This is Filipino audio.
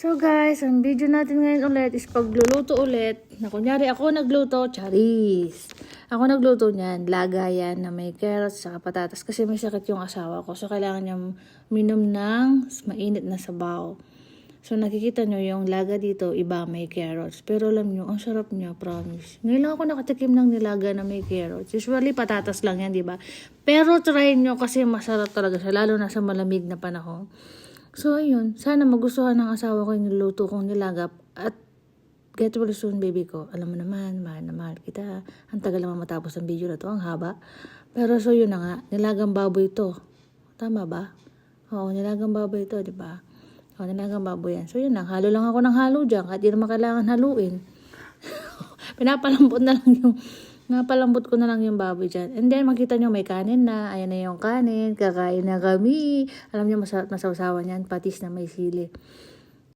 So guys, ang video natin ngayon ulit is pagluluto ulit. Na kunyari ako nagluto, charis. Ako nagluto niyan, lagayan na may carrots sa patatas kasi may sakit yung asawa ko. So kailangan niya minom ng mainit na sabaw. So nakikita nyo yung laga dito, iba may carrots. Pero alam nyo, ang sarap niya, promise. Ngayon lang ako nakatikim ng nilaga na may carrots. Usually patatas lang yan, di ba? Pero try nyo kasi masarap talaga siya, lalo na sa malamig na panahon. So, ayun. Sana magustuhan ng asawa ko yung niluto kong nilagap. At get well soon, baby ko. Alam mo naman, mahal na mahal kita. Ang tagal naman matapos ang video na to. Ang haba. Pero so, yun na nga. Nilagang baboy to. Tama ba? Oo, nilagang baboy to, di ba? Oo, nilagang baboy yan. So, yun lang. Halo lang ako ng halo dyan. Kahit di naman kailangan haluin. Napalambot ko na lang yung baboy dyan. And then, makita nyo may kanin na. Ayan na yung kanin. Kakain na kami. Alam nyo, masawsawan yan. Patis na may sili.